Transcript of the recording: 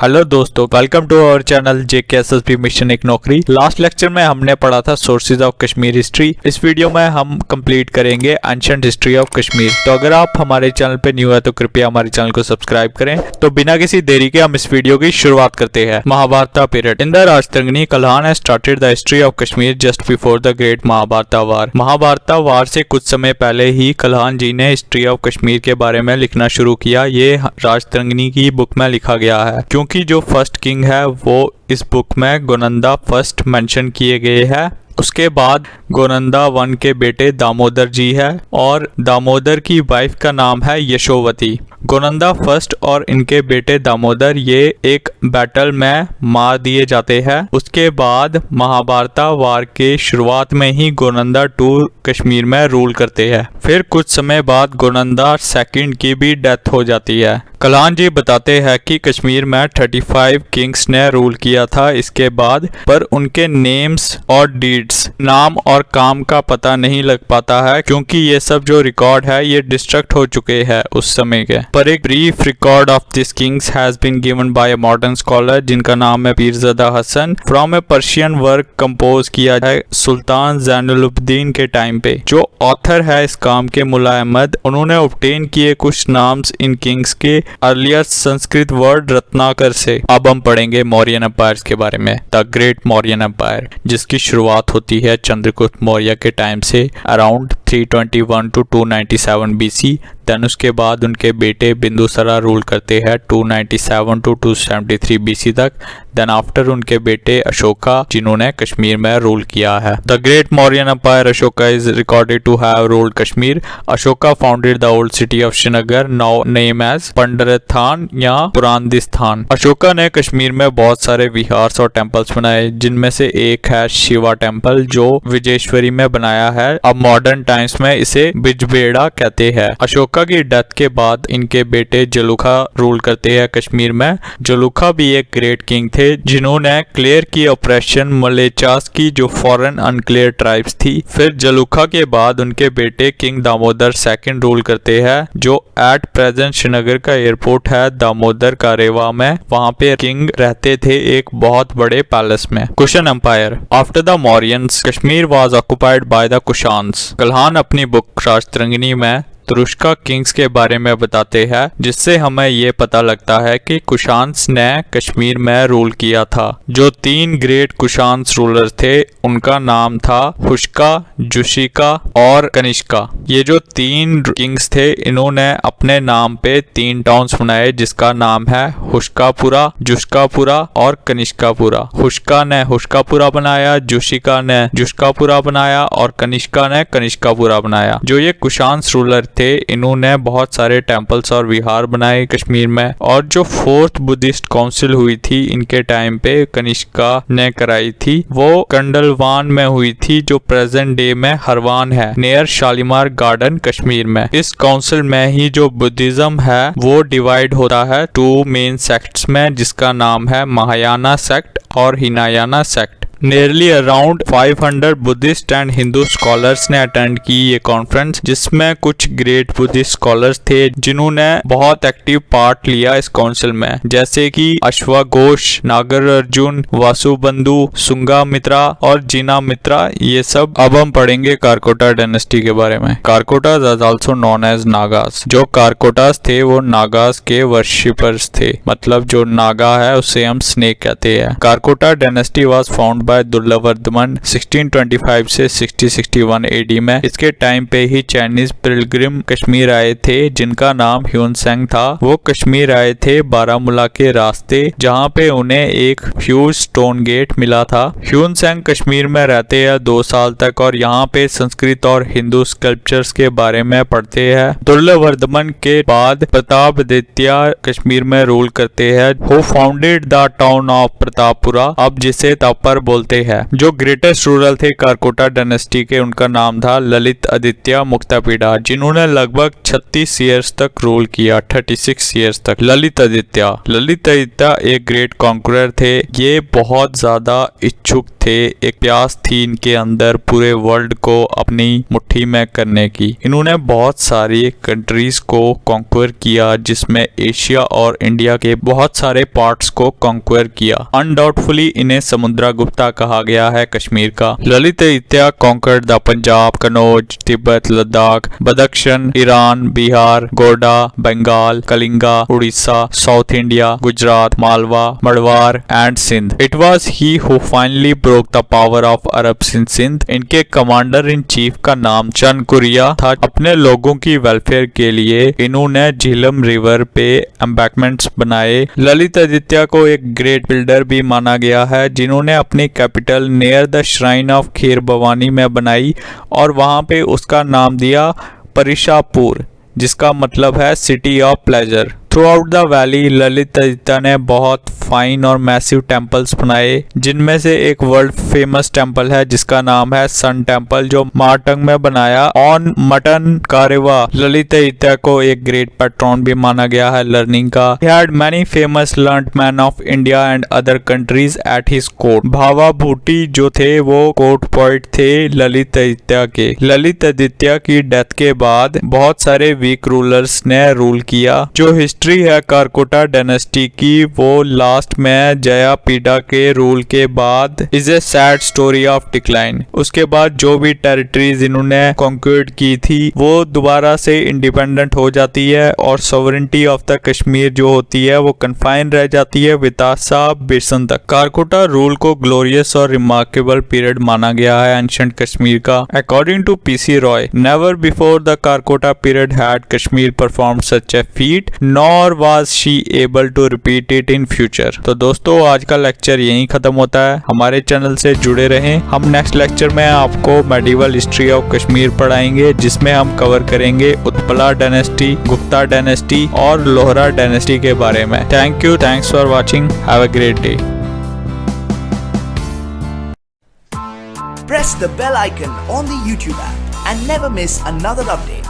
Hello दोस्तों, welcome to our channel JKSSB mission एक नौकरी। लास्ट लेक्चर में हमने पढ़ा था सोर्सेज ऑफ कश्मीर हिस्ट्री। इस वीडियो में हम कंप्लीट करेंगे एंशिएंट हिस्ट्री ऑफ कश्मीर। तो अगर आप हमारे चैनल पे न्यू है तो कृपया हमारे चैनल को सब्सक्राइब करें। तो बिना किसी देरी के हम इस वीडियो की शुरुआत करते हैं। Mahabharata period. In the Rajatarangini Kalhana has started the history of Kashmir just before the great Mahabharata war. Mahabharata war से कुछ समय पहले ही कल्हान जी ने हिस्ट्री ऑफ कश्मीर के बारे में लिखना शुरू किया। ये राजतरंगिणी की बुक में लिखा गया है, क्योंकि जो फर्स्ट किंग है वो इस बुक में गोनंदा फर्स्ट मेंशन किए गए हैं। उसके बाद गोनंदा वन के बेटे दामोदर जी है और दामोदर की वाइफ का नाम है यशोवती। गोनंदा फर्स्ट और इनके बेटे दामोदर ये एक बैटल में मार दिए जाते हैं। उसके बाद महाभारत वार के शुरुआत में ही गोनंदा टू कश्मीर में रूल करते हैं। फिर कुछ समय बाद गोनंदा सेकंड की भी डेथ हो जाती है। कल्हान जी बताते हैं कि कश्मीर में 35 किंग्स ने रूल किया था इसके बाद, पर उनके नेम्स और डीड्स, नाम और काम का पता नहीं लग पाता है, क्योंकि ये सब जो रिकॉर्ड है ये डिस्ट्रक्ट हो चुके हैं उस समय के। पर एक brief record of this kings has been given by a modern scholar जिनका नाम है Pirzada Hasan, from a Persian work compose किया है सुल्तान ज़ैनुलब्दीन के टाइम पे। जो ऑथर है इस काम के मुल्ला अहमद, उन्होंने ऑब्टेन किए कुछ नाम्स इन किंग्स के अर्लियर संस्कृत वर्ड रत्नाकर से। अब हम पढ़ेंगे मौर्यन एम्पायर के बारे में। द ग्रेट मौर्यन एम्पायर, जिसकी शुरुआत होती है चंद्रगुप्त मौर्य के टाइम से अराउंड 321 टू 297 BC। देन उसके बाद उनके बेटे बिंदुसारा रूल करते हैं 297 टू 273 BC तक। देन आफ्टर उनके बेटे अशोका, जिन्होंने कश्मीर में रूल किया है। The great Mauryan empire Ashoka is recorded to have ruled Kashmir. Ashoka founded the old city of Srinagar, now name as Pandrethan या पुरांदिस्थान। अशोका ने कश्मीर में बहुत सारे विहार्स और टेम्पल्स बनाए, जिनमें से एक है शिवा टेम्पल जो विजेश्वरी में बनाया है। अब मॉडर्न टाइम्स में इसे बिजबेड़ा कहते हैं। अशोका की डेथ के बाद इनके बेटे जलूखा रूल करते हैं कश्मीर में। जलूखा भी एक ग्रेट किंग थे जिन्होंने क्लियर की ऑपरेशन मलेचास की, जो फॉरेन अनक्लियर ट्राइब्स थी। फिर जलूखा के बाद उनके बेटे किंग दामोदर सेकंड रूल करते हैं, जो एट प्रेजेंट श्रीनगर का एयरपोर्ट है दामोदर का रेवा में। वहां पे किंग रहते थे एक बहुत बड़े पैलेस में। Kushan empire. After the Mauryans Kashmir was occupied by the Kushans. Kalhana अपनी बुक राजतरंगिणी में तुरुष्का किंग्स के बारे में बताते हैं, जिससे हमें ये पता लगता है कि कुशान्स ने कश्मीर में रूल किया था। जो 3 ग्रेट कुशान्स रूलर थे उनका नाम था हुश्का, जुशिका और कनिष्का। ये जो 3 किंग्स थे इन्होंने अपने नाम पे 3 टाउन्स बनाए, जिसका नाम है हुश्कापुरा, जुश्कापुरा और कनिष्कापुरा। हुश्का ने हुश्कापुरा बनाया, जुशिका ने जुश्कापुरा बनाया और कनिष्का ने कनिष्कापुरा बनाया। जो ये कुशान्स रूलर थे इन्होंने बहुत सारे टेम्पल्स और विहार बनाए कश्मीर में। और जो 4th बुद्धिस्ट काउंसिल हुई थी इनके टाइम पे कनिष्का ने कराई थी, वो कंडलवान में हुई थी, जो प्रेजेंट डे में हरवान है, नियर शालीमार गार्डन कश्मीर में। इस काउंसिल में ही जो बुद्धिज्म है वो डिवाइड होता है 2 मेन सेक्ट्स में, जिसका नाम है महायाना सेक्ट और Hinayana sect. Nearly around 500 Buddhist and Hindu scholars ने अटेंड की ये कॉन्फ्रेंस, जिसमें कुछ ग्रेट बुद्धिस्ट स्कॉलर्स थे जिन्होंने बहुत एक्टिव पार्ट लिया इस काउंसिल में, जैसे कि अश्वघोष, नागर अर्जुन, वासुबंधु, सुंगामित्रा और जिनामित्रा। ये सब। अब हम पढ़ेंगे कारकोटा डायनेस्टी के बारे में। Karkotas is also known as Nagas. जो कारकोटास थे वो नागास के वर्शिपर्स थे, मतलब जो नागा है उसे हम स्नेक कहते हैं। Karkota dynasty was found by Durlabhavardhana 1625 से 6061 AD में। इसके टाइम पे ही चाइनीज पिलग्रिम कश्मीर आए थे जिनका नाम ह्यूनसेंग था। वो कश्मीर आए थे बारामूला के रास्ते, जहाँ पे उन्हें एक ह्यूज स्टोन गेट मिला था। ह्यूनसेंग कश्मीर में रहते हैं 2 साल तक और यहाँ पे संस्कृत और हिंदू स्कल्पचर्स के बारे में पढ़ते हैं। दुर्लवर्धमन के बाद प्रतापदित्य कश्मीर में रूल करते हैं, who founded the town of Pratappura, अब जिसे तापर बोलते हैं। जो ग्रेटेस्ट रूलर थे कारकोटा डायनेस्टी के, उनका नाम था ललित आदित्य मुक्तापिड़ा, जिन्होंने लगभग 36 ईयर्स तक रूल किया, 36 ईयर्स तक। ललित आदित्य एक ग्रेट कॉन्करर थे। ये बहुत ज्यादा इच्छुक थे, एक प्यास थी इनके अंदर पूरे वर्ल्ड को अपनी मुट्ठी में करने की। इन्होंने बहुत सारी कंट्रीज को कॉन्क्वर किया, जिसमें एशिया और इंडिया के बहुत सारे पार्ट्स को कॉन्क्वर किया। अनडाउटफुली इन्हें समुद्रगुप्ता कहा गया है कश्मीर का। Lalit Aditya conquered the Punjab, Kannauj, Tibet, Ladakh, Badakhshan, Iran, Bihar, Gauda, Bengal, Kalinga, Orissa, south India, Gujarat, Malwa, Marwar and Sindh. It was he who finally broke the power of Arabs in Sindh. इनके कमांडर इन चीफ का नाम चंद कुरिया था। अपने लोगों की वेलफेयर के लिए इन्होंने झीलम रिवर पे एम्बैंकमेंट्स बनाए। ललित आदित्य को एक ग्रेट बिल्डर भी माना गया है, जिन्होंने अपनी capital near the shrine of Kheer Bhawani में बनाई और वहां पे उसका नाम दिया परिशापुर, जिसका मतलब है city of pleasure. Through out the valley Lalit Aditya ने बहुत फाइन और मैसिव टेम्पल्स बनाए, जिनमें से एक वर्ल्ड फेमस टेम्पल है जिसका नाम है सन टेम्पल, जो मार्टंग में बनाया ऑन मटन कारेवा। ललित आदित्य को एक ग्रेट पैट्रॉन भी माना गया है लर्निंग का। He had many famous learned men of India and other countries at his court। भावा भूटी जो थे वो कोर्ट पोइट थे ललित आदित्य के। ललित आदित्य की डेथ के बाद बहुत सारे वीक रूलर्स ने रूल किया। जो हिस्ट्री है कारकोटा डायनेस्टी की, वो लास्ट में जयापीड़ा के रूल के बाद is a sad story of decline. उसके बाद जो भी टेरिटरीज इन्होंने कॉन्क्वर्ड की थी वो दोबारा से इंडिपेंडेंट हो जाती है और सॉवरेनिटी ऑफ द कश्मीर जो होती है वो कन्फाइन रह जाती है वितासा बिरसन तक। कारकोटा रूल को ग्लोरियस और रिमार्केबल पीरियड माना गया है एंशिएंट कश्मीर का। According to PC Roy, never before the Karkota period had Kashmir perform such a feat nor was she able to repeat it in future. तो दोस्तों आज का लेक्चर यहीं खत्म होता है। हमारे चैनल से जुड़े रहें। हम नेक्स्ट लेक्चर में आपको मेडिवल हिस्ट्री ऑफ कश्मीर पढ़ाएंगे, जिसमें हम कवर करेंगे उत्पला डायनेस्टी, गुप्ता डायनेस्टी और लोहरा डायनेस्टी के बारे में। Thank you, thanks for watching, have a great day. Press the bell icon on the YouTube app and never miss another update.